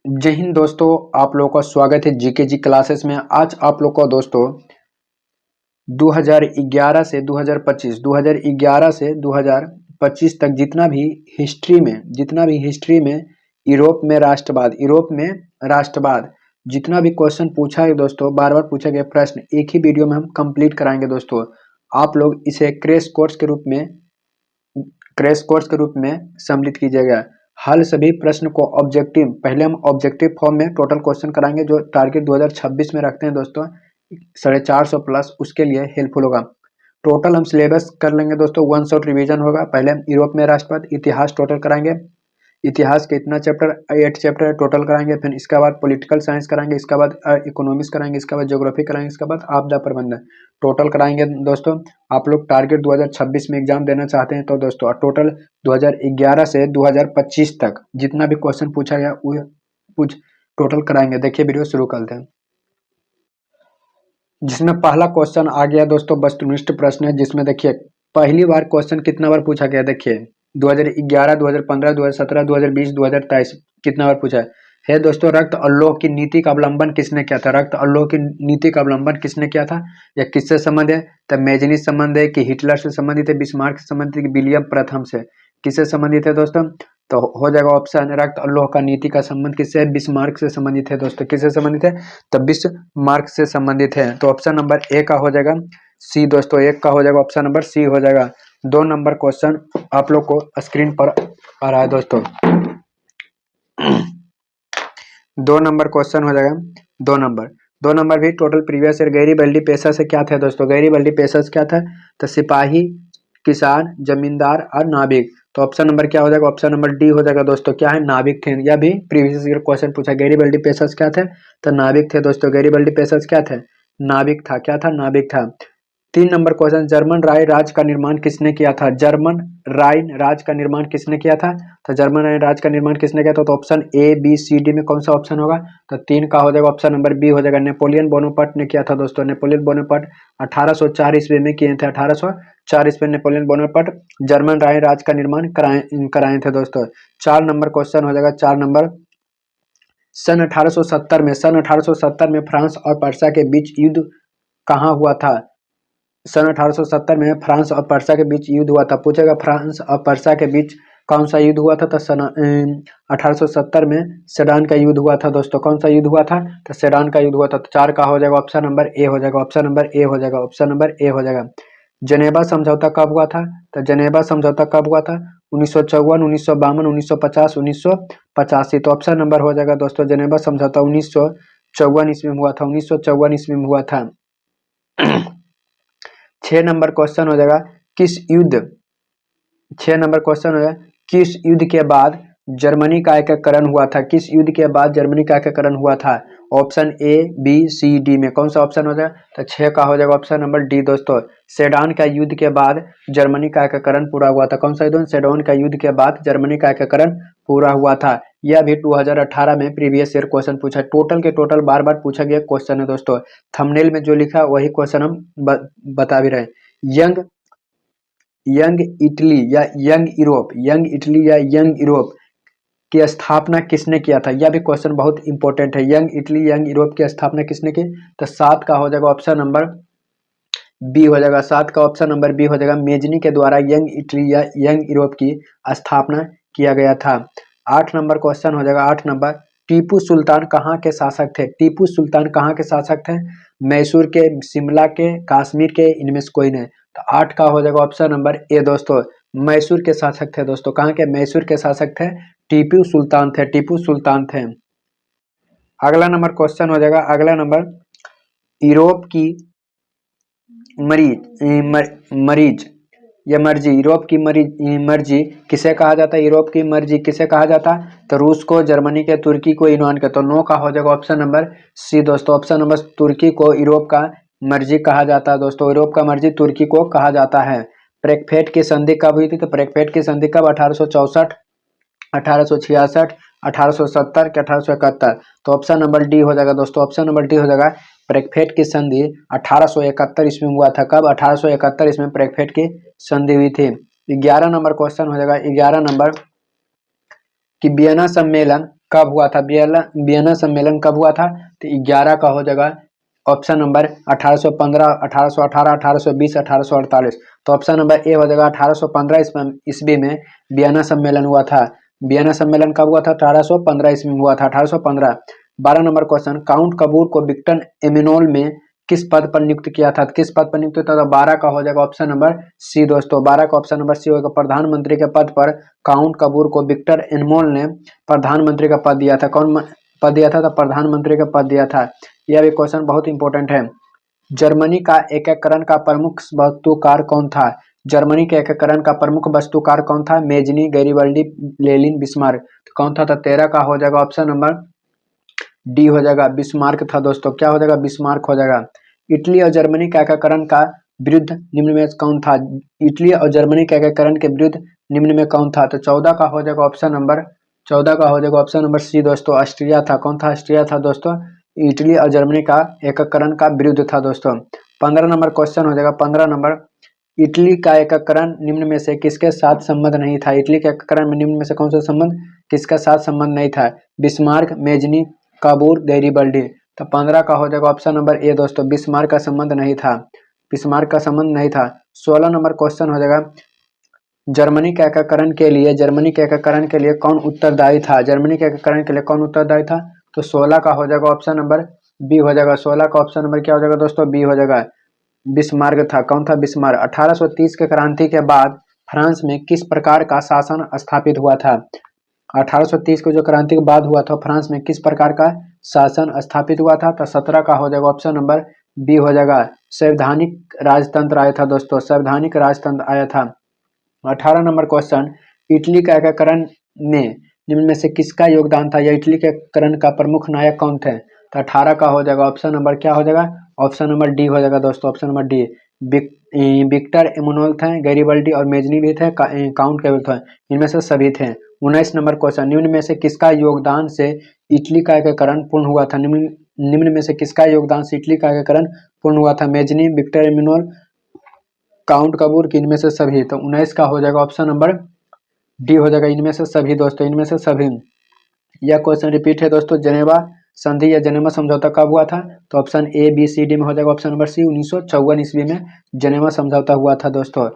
जय हिंद दोस्तों, आप लोगों का स्वागत है जीके जी क्लासेस में। आज आप लोग को दोस्तों 2011 से 2025 तक जितना भी हिस्ट्री में यूरोप में राष्ट्रवाद जितना भी क्वेश्चन पूछा है दोस्तों, बार बार पूछा गया प्रश्न एक ही वीडियो में हम कंप्लीट कराएंगे दोस्तों। आप लोग इसे क्रैश कोर्स के रूप में सम्मिलित कीजिएगा। हल सभी प्रश्न को पहले हम ऑब्जेक्टिव फॉर्म में टोटल क्वेश्चन कराएंगे जो टारगेट 2026 में रखते हैं दोस्तों 450 प्लस, उसके लिए हेल्पफुल होगा। टोटल हम सिलेबस कर लेंगे दोस्तों, वन शॉट रिवीजन होगा। पहले हम यूरोप में राष्ट्रवाद इतिहास टोटल कराएंगे। इतिहास के इतना चैप्टर 8 चैप्टर टोटल कराएंगे। फिर इसके बाद पॉलिटिकल साइंस कराएंगे, इसके बाद इकोनॉमिक्स कराएंगे, इसके बाद ज्योग्राफी कराएंगे, इसके बाद आपदा प्रबंधन टोटल कराएंगे दोस्तों। आप लोग टारगेट 2026 में एग्जाम देना चाहते हैं तो दोस्तों टोटल 2011 से 2025 तक जितना भी क्वेश्चन पूछा गया वो टोटल कराएंगे। देखिए वीडियो शुरू करते हैं, जिसमें पहला क्वेश्चन आ गया दोस्तों वस्तुनिष्ठ प्रश्न है। जिसमें देखिए पहली बार क्वेश्चन कितना बार पूछा गया, देखिए 2011, 2015, 2017, 2020, 2023 कितना बार पूछा है दोस्तों। रक्त और लौह की नीति का अवलंबन किसने किया था? रक्त और लौह की नीति का अवलंबन किसने किया था? यह किससे संबंध है? तो मेजनी संबंध है कि हिटलर से संबंधित है, बिस्मार्क से संबंधित है कि विलियम प्रथम से? किससे संबंधित है दोस्तों? तो हो जाएगा ऑप्शन रक्त और लौह का नीति का संबंध किससे है? बिस्मार्क से संबंधित है दोस्तों। किससे संबंधित है? तो बिस्मार्क से संबंधित है। तो ऑप्शन नंबर ए का हो जाएगा सी दोस्तों, एक का हो जाएगा ऑप्शन नंबर सी हो जाएगा। 2 नंबर क्वेश्चन आप लोग को स्क्रीन पर आ रहा है दोस्तों। 2 नंबर क्वेश्चन हो जाएगा। 2 नंबर भी टोटल प्रीवियस ईयर गैरीबल्डी पेशा से क्या था दोस्तों? गैरीबल्डी पेशा से क्या था? तो सिपाही, किसान, जमींदार और नाविक। तो ऑप्शन नंबर क्या हो जाएगा? ऑप्शन नंबर डी हो जाएगा दोस्तों। क्या है? नाविक थे। यह भी प्रीवियस ईयर क्वेश्चन पूछा। गैरीबल्डी पेशा से क्या थे? तो नाविक थे दोस्तों। गैरीबल्डी पेशा से क्या थे? नाविक था। क्या था? नाविक था। 3 नंबर क्वेश्चन जर्मन राय राज का निर्माण किसने किया था? जर्मन राइन राज का निर्माण किसने किया था? तो जर्मन राइन राज का निर्माण किसने किया था? तो option A B C D में कौन सा ऑप्शन होगा? तो 3 का हो जाएगा ऑप्शन नंबर बी हो जाएगा। नेपोलियन बोनापार्ट ने किया था दोस्तों। नेपोलियन बोनापार्ट 1804 ईस्वी में किए थे। 1804 ईस्वी में नेपोलियन बोनापार्ट जर्मन राय राज का निर्माण कराए थे दोस्तों। 4 नंबर क्वेश्चन हो जाएगा। 4 नंबर सन 1870 में फ्रांस और पर्सा के बीच युद्ध कहाँ हुआ था? सन 1870 में फ्रांस और पर्सा के बीच युद्ध हुआ था। पूछेगा फ्रांस और पर्सा के बीच कौन सा युद्ध हुआ था? तो सन 1870 में सेडान का युद्ध हुआ था दोस्तों। कौन सा युद्ध हुआ था? तो सेडान का युद्ध हुआ था। तो 4 का हो जाएगा ऑप्शन नंबर ए हो जाएगा। ऑप्शन नंबर ए हो जाएगा। ऑप्शन नंबर ए हो जाएगा। जनेवा समझौता कब हुआ था? तो जनेवा समझौता कब हुआ था? 1954, 1952, 1950, 1985। तो ऑप्शन नंबर हो जाएगा दोस्तों जनेवा समझौता 1954 ईस्वी में हुआ था। 1954 ईस्वी में हुआ था। 6 नंबर क्वेश्चन हो जाएगा किस युद्ध 6 नंबर क्वेश्चन हो जाएगा किस युद्ध के बाद जर्मनी का एकीकरण हुआ था? किस युद्ध के बाद जर्मनी का एकीकरण हुआ था? Option A B C D में कौन सा ऑप्शन हो जाएगा? तो 6 का हो जाएगा ऑप्शन नंबर डी दोस्तों। सेडान का युद्ध के बाद जर्मनी का एकीकरण पूरा हुआ था। कौन सा युद्ध? सेडान का युद्ध के बाद जर्मनी का एकीकरण पूरा हुआ था। यह भी 2018 में प्रीवियस ईयर क्वेश्चन पूछा। टोटल के टोटल बार बार पूछा गया क्वेश्चन है दोस्तों। थंबनेल में जो लिखा वही क्वेश्चन हम बता भी रहे। यंग इटली या यंग यूरोप की स्थापना किसने किया था? यह भी क्वेश्चन बहुत इंपॉर्टेंट है। यंग यूरोप की स्थापना किसने की? तो 7 का हो जाएगा ऑप्शन नंबर बी हो जाएगा। 7 का ऑप्शन नंबर बी हो जाएगा। मेजनी के द्वारा यंग इटली या यंग यूरोप की स्थापना किया गया था। 8 नंबर क्वेश्चन हो जाएगा। 8 नंबर टीपू सुल्तान कहाँ के शासक थे? टीपू सुल्तान कहाँ के शासक थे? मैसूर के, शिमला के, कश्मीर के, इनमें से कोई नहीं। तो 8 का हो जाएगा ऑप्शन नंबर ए दोस्तों। मैसूर के शासक थे दोस्तों। कहाँ के? मैसूर के शासक थे। टीपू सुल्तान थे। टीपू सुल्तान थे। अगला नंबर क्वेश्चन हो जाएगा। अगला नंबर यूरोप की मरीज या मर्जी यूरोप की मर्जी किसे कहा जाता है? यूरोप की मर्जी किसे कहा जाता है? तो रूस को, जर्मनी के, तुर्की को, ईरान के। तो 9 का हो जाएगा ऑप्शन नंबर सी दोस्तों। ऑप्शन नंबर तुर्की को यूरोप का मर्जी कहा जाता है दोस्तों। यूरोप का मर्जी तुर्की को कहा जाता है। ब्रेकफेट की संधि कब हुई थी? तो ब्रेकफेट की संधि कब? 1864, 1866, 1870 के 1871। तो ऑप्शन नंबर डी हो जाएगा दोस्तों। ऑप्शन नंबर डी हो जाएगा। ब्रेकफेट की संधि 1871 ईस्वी में हुआ था। कब? 1871 ईस्वी में ब्रेकफेट की संधि हुई थी। 11 नंबर क्वेश्चन हो जाएगा। 11 नंबर कि वियना सम्मेलन कब हुआ था? वियना सम्मेलन कब हुआ था? तो 11 का हो जाएगा ऑप्शन नंबर 1815, 1818, 1820, 1848। तो ऑप्शन नंबर ए हो जाएगा 1815 ईस्वी में वियना सम्मेलन हुआ था। वियना सम्मेलन कब हुआ था? 1815 ईस्वी में हुआ था, 1815। 12 नंबर क्वेश्चन, काउंट कबूर को विक्टर एमिनोल में किस पद पर नियुक्त किया था? किस पद पर नियुक्त किया था? 12 का हो जाएगा ऑप्शन नंबर सी दोस्तों। 12 का ऑप्शन नंबर सी होगा, प्रधानमंत्री के पद पर काउंट कबूर को विक्टर एमिनोल ने प्रधानमंत्री का पद दिया था। कौन पद दिया था? तो प्रधानमंत्री का पद दिया था। यह भी क्वेश्चन बहुत इंपॉर्टेंट है। जर्मनी का एकीकरण का प्रमुख वस्तुकार कौन था? जर्मनी के एकीकरण का प्रमुख वस्तुकार कौन था? Mazzini, Garibaldi, Lenin, Bismarck. तो कौन था? तो 13 का हो जाएगा ऑप्शन नंबर डी हो जाएगा, बिस्मार्क था दोस्तों। क्या हो जाएगा? बिस्मार्क हो जाएगा। इटली और जर्मनी के एकीकरण का विरुद्ध निम्न में कौन था? इटली और जर्मनी के एकीकरण के विरुद्ध निम्न में कौन था? तो 14 का हो जाएगा ऑप्शन नंबर 14 का हो जाएगा ऑप्शन नंबर सी दोस्तों, ऑस्ट्रिया था। कौन था? ऑस्ट्रिया था दोस्तों। इटली और जर्मनी का एकीकरण का विरुद्ध था दोस्तों। 15 नंबर क्वेश्चन हो जाएगा। 15 नंबर, इटली का एकीकरण निम्न में से किसके साथ संबंध नहीं था? इटली के एकीकरण में निम्न में से कौन सा संबंध किसके साथ संबंध नहीं था? Bismarck, Mazzini, Cavour, Garibaldi. तो 15 का हो जाएगा ऑप्शन नंबर ए दोस्तों, बिस्मार्क का संबंध नहीं था। बिस्मार्क का संबंध नहीं था। 16 नंबर क्वेश्चन हो जाएगा, जर्मनी के एकीकरण के लिए कौन उत्तरदायी था? जर्मनी के एकीकरण के लिए कौन उत्तरदायी था? तो 16 का हो जाएगा ऑप्शन नंबर बी हो जाएगा। 16 का ऑप्शन नंबर क्या हो जाएगा दोस्तों? बी हो जाएगा, बिस्मार्क था। कौन था? बिस्मार्क। 1830 के क्रांति के बाद फ्रांस में किस प्रकार का शासन स्थापित हुआ था? 1830 को जो क्रांति के बाद हुआ था, फ्रांस में किस प्रकार का शासन स्थापित हुआ था? तो 17 का हो जाएगा ऑप्शन नंबर बी हो जाएगा, संवैधानिक राजतंत्र आया था दोस्तों, संवैधानिक राजतंत्र आया था। 18 नंबर क्वेश्चन, इटली का एकीकरण में निम्न में से किसका योगदान था? या इटली के एकीकरण का प्रमुख नायक कौन थे? तो 18 का हो जाएगा ऑप्शन नंबर क्या हो जाएगा? ऑप्शन नंबर डी हो जाएगा दोस्तों, ऑप्शन नंबर डी। विक्टर एमुनोल थे, गैरिबल्डी और मेजनी भी थे, काउंट केवल थे, इनमें से सभी थे। 19 नंबर क्वेश्चन, निम्न में से किसका योगदान से इटली का एकीकरण पूर्ण हुआ था? निम्न में से किसका योगदान से इटली का एकीकरण पूर्ण हुआ था? मेजनी, विक्टर एमुनोल, काउंट कबूर, की इनमें से सभी। तो 19 का हो जाएगा ऑप्शन नंबर डी हो जाएगा, इनमें से सभी दोस्तों, इनमें से सभी। यह क्वेश्चन रिपीट है दोस्तों। जेनेवा संधि या जेनेवा समझौता कब हुआ था? तो option A B C D में हो जाएगा ऑप्शन नंबर सी, 1954 ईस्वी में जेनेवा समझौता हुआ था दोस्तों।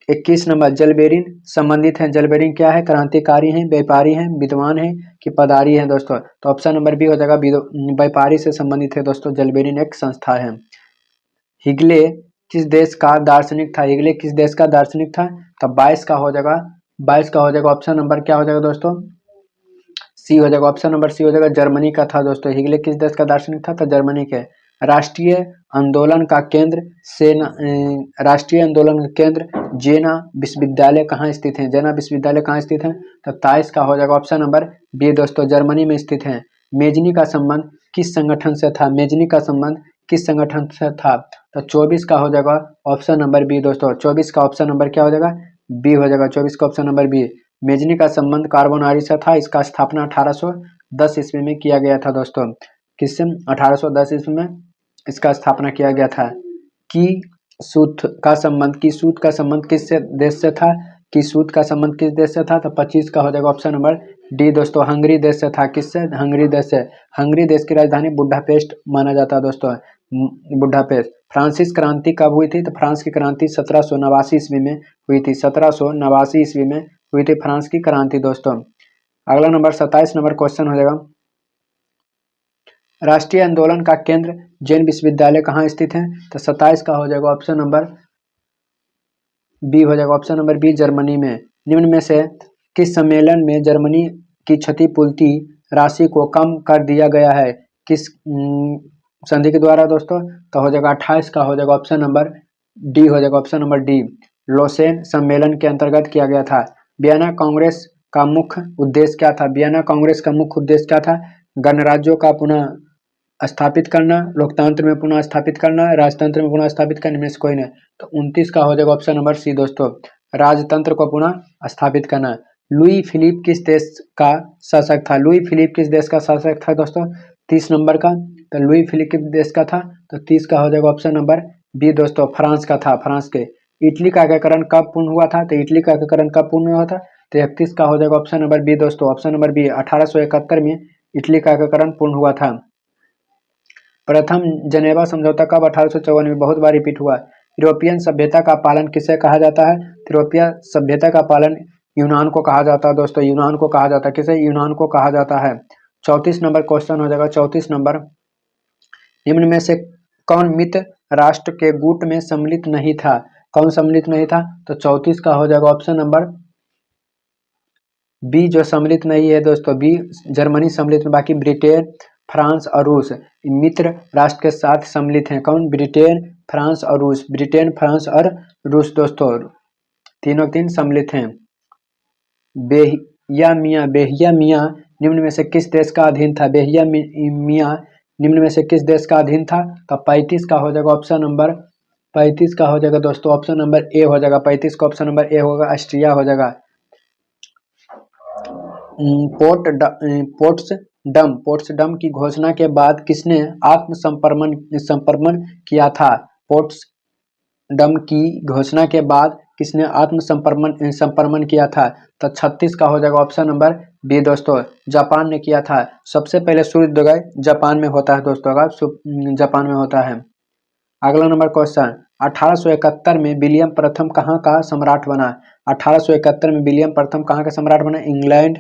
21 नंबर, जलबेरिन संबंधित हैं। जलबेरिन क्या है? क्रांतिकारी हैं, व्यापारी हैं, विद्वान हैं कि पदारी हैं दोस्तों? तो ऑप्शन नंबर बी हो जाएगा, व्यापारी से संबंधित है दोस्तों। जलबेरिन एक संस्था है। हिगले किस देश का दार्शनिक था? हिगले किस देश का दार्शनिक था? तो 22 का हो जाएगा, 22 का हो जाएगा ऑप्शन नंबर क्या हो जाएगा दोस्तों? सी हो जाएगा, ऑप्शन नंबर सी हो जाएगा, जर्मनी का था दोस्तों। हिगले किस देश का दार्शनिक था? तो जर्मनी के। राष्ट्रीय आंदोलन का केंद्र राष्ट्रीय आंदोलन का केंद्र जेना विश्वविद्यालय कहाँ स्थित है? जेना विश्वविद्यालय कहाँ स्थित है? तो 23 का हो जाएगा ऑप्शन नंबर बी दोस्तों, जर्मनी में स्थित है। मेजनी का संबंध किस संगठन से था? मेजनी का संबंध किस संगठन से था? तो 24 का हो जाएगा ऑप्शन नंबर बी दोस्तों। 24 का ऑप्शन नंबर क्या हो जाएगा? बी हो जाएगा। 24 का ऑप्शन नंबर बी। मेजनी का संबंध कार्बोनारी से था। इसका स्थापना 1810 ईस्वी में किया गया था दोस्तों। किससे? 1810 ईस्वी में इसका स्थापना किया गया था। की सूत का संबंध किस देश से था? की सूत का संबंध किस देश से था? तो 25 का हो जाएगा ऑप्शन नंबर डी दोस्तों, हंगरी देश से था। किससे? हंगरी देश से। हंगरी देश की राजधानी बुडापेस्ट माना जाता है दोस्तों, बुडापेस्ट। फ्रांसिस क्रांति कब हुई थी? तो फ्रांस की क्रांति 1789 ईस्वी में हुई थी। 1789 ईस्वी में हुई थी फ्रांस की क्रांति दोस्तों। अगला नंबर 27 नंबर क्वेश्चन हो जाएगा, राष्ट्रीय आंदोलन का केंद्र जैन विश्वविद्यालय कहाँ स्थित है? तो 27 का हो जाएगा ऑप्शन नंबर बी हो जाएगा, ऑप्शन नंबर बी, जर्मनी में। निम्न में से किस सम्मेलन में जर्मनी की क्षतिपूर्ति राशि को कम कर दिया गया है? किस संधि के द्वारा दोस्तों? तो हो जाएगा 28 का हो जाएगा ऑप्शन नंबर डी हो जाएगा, ऑप्शन नंबर डी, लोसेन सम्मेलन के अंतर्गत किया गया था। वियना कांग्रेस का मुख्य उद्देश्य क्या था? वियना कांग्रेस का मुख्य उद्देश्य क्या था? गणराज्यों का पुनः स्थापित करना, लोकतंत्र में पुनः स्थापित करना, राजतंत्र में पुनः स्थापित करने में से कोई नहीं। तो 29 का हो जाएगा ऑप्शन नंबर सी दोस्तों, राजतंत्र को पुनः स्थापित करना। लुई फिलिप किस देश का शासक था? लुई फिलिप किस देश का शासक था दोस्तों? 30 नंबर का। तो लुई फिलिप किस देश का था? तो 30 का हो जाएगा ऑप्शन नंबर बी दोस्तों, फ्रांस का था, फ्रांस के। इटली का एकीकरण कब पूर्ण हुआ था? तो इटली का एकीकरण कब पूर्ण हुआ था? तो 31 का हो जाएगा ऑप्शन नंबर बी दोस्तों, ऑप्शन नंबर बी। 1871 में इटली का एकीकरण पूर्ण हुआ था। प्रथम जनेवा समझौता कब 1854 में, बहुत बार रिपीट हुआ। यूरोपियन सभ्यता का पालन किसे कहा जाता है? यूरोपीय सभ्यता का पालन यूनान को कहा जाता है दोस्तों, यूनान को कहा जाता है। किसे? यूनान को कहा जाता है। 34 नंबर क्वेश्चन हो जाएगा, 34 नंबर। निम्न में से कौन मित्र राष्ट्र के गुट में सम्मिलित नहीं था? कौन सम्मिलित नहीं था? तो 34 का हो जाएगा ऑप्शन नंबर बी, जो सम्मिलित नहीं है दोस्तों, बी जर्मनी सम्मिलित, बाकी ब्रिटेन, फ्रांस और रूस मित्र राष्ट्र के साथ सम्मिलित हैं। कौन? ब्रिटेन, फ्रांस और रूस, ब्रिटेन, फ्रांस और रूस दोस्तों, तीनों तीन सम्मिलित हैं। बेहिया मियाँ निम्न में से किस देश का अधीन था? बेहिया मियाँ निम्न में से किस देश का अधीन था? तो 35 का हो जाएगा ऑप्शन नंबर, 35 का हो जाएगा दोस्तों ऑप्शन नंबर ए हो जाएगा। 35 का ऑप्शन नंबर ए होगा, ऑस्ट्रिया हो जाएगा। पोट्सडम की घोषणा के बाद किसने आत्मसमर्पण किया था? पोट्सडम की घोषणा के बाद किसने आत्मसमर्पण किया था? तो 36 का हो जाएगा ऑप्शन नंबर बी दोस्तों, जापान ने किया था। सबसे पहले सूर्योदय जापान में होता है दोस्तों, जापान में होता है। अगला नंबर क्वेश्चन, 1871 में विलियम प्रथम कहाँ का सम्राट बना? 1871 में विलियम प्रथम कहाँ का सम्राट बना? England,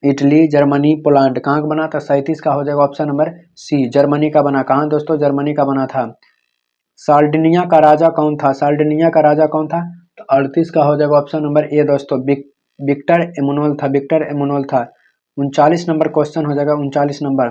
Italy, Germany, Poland. कहाँ का बना था? 37 का हो जाएगा ऑप्शन नंबर सी, जर्मनी का बना। कहाँ दोस्तों? जर्मनी का बना था। सार्डिनिया का राजा कौन था? सार्डिनिया का राजा कौन था? तो 38 का हो जाएगा ऑप्शन नंबर ए दोस्तों, विक्टर एमुनुअल था, विक्टर एमुनुअल था। 39 नंबर क्वेश्चन हो जाएगा, 39 नंबर।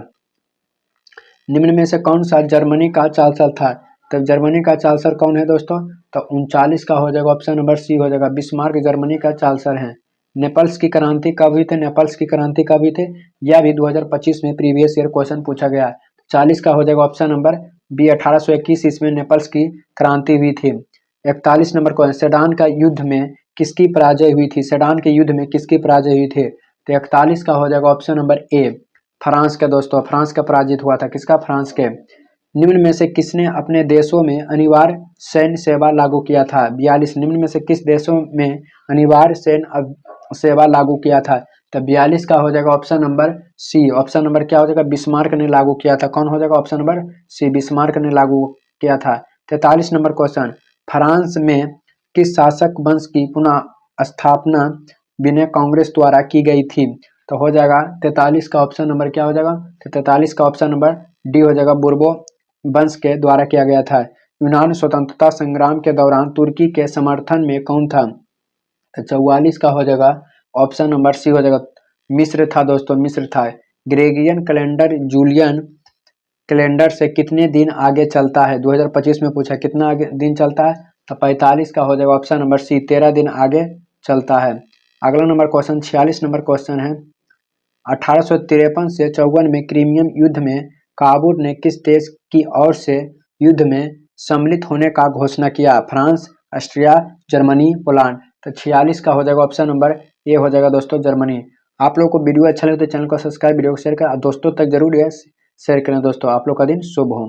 निम्न में से कौन सा जर्मनी का चांसलर था? तो जर्मनी का चांसलर कौन है दोस्तों? तो 39 का हो जाएगा ऑप्शन नंबर सी हो जाएगा, बिस्मार्क जर्मनी का चांसलर है। नेपल्स की क्रांति कब हुई थी? नेपल्स की क्रांति कब हुई थी? यह भी 2025 में प्रीवियस ईयर क्वेश्चन पूछा गया। 40 का हो जाएगा ऑप्शन नंबर बी, 1821 ईस्वी में नेपल्स की क्रांति हुई थी। 41 नंबर क्वेश्चन, सेडान का युद्ध में किसकी पराजय हुई थी? सेडान के युद्ध में किसकी पराजय हुई थी? तो 41 का हो जाएगा ऑप्शन नंबर ए, फ्रांस का दोस्तों, फ्रांस का पराजित हुआ था। किसका? फ्रांस के। निम्न में से किसने अपने देशों में अनिवार्य सैन्य सेवा लागू किया था? 42, निम्न में से किस देशों में अनिवार्य सैन्य सेवा लागू किया था? तो 42 का हो जाएगा option number C, option number क्या हो जाएगा? बिस्मार्क ने लागू किया था। कौन हो जाएगा? ऑप्शन नंबर सी, बिस्मार्क ने लागू किया था। 43 नंबर क्वेश्चन, फ्रांस में किस शासक वंश की पुनः स्थापना विनय कांग्रेस द्वारा की गई थी? तो हो जाएगा 43 का ऑप्शन नंबर क्या हो जाएगा? तो 43 का ऑप्शन नंबर डी हो जाएगा, बुर्बो वंश के द्वारा किया गया था। यूनान स्वतंत्रता संग्राम के दौरान तुर्की के समर्थन में कौन था? तो 44 का हो जाएगा ऑप्शन नंबर सी हो जाएगा, मिस्र था दोस्तों, मिस्र था। ग्रेगरियन कैलेंडर जूलियन कैलेंडर से कितने दिन आगे चलता है? 2025 में पूछा कितना आगे दिन चलता है? तो 45 का हो जाएगा ऑप्शन नंबर सी, 13 दिन आगे चलता है। अगला नंबर क्वेश्चन, 46 नंबर क्वेश्चन है, 1853 से 54 में क्रीमियम युद्ध में काबुल ने किस देश की ओर से युद्ध में सम्मिलित होने का घोषणा किया? France, Austria, Germany, Poland. तो 46 का हो जाएगा ऑप्शन नंबर ए हो जाएगा दोस्तों, जर्मनी। आप लोग को वीडियो अच्छा लगे तो चैनल को सब्सक्राइब, वीडियो को शेयर करें, दोस्तों तक जरूर शेयर करें दोस्तों। आप लोग का दिन शुभ हो।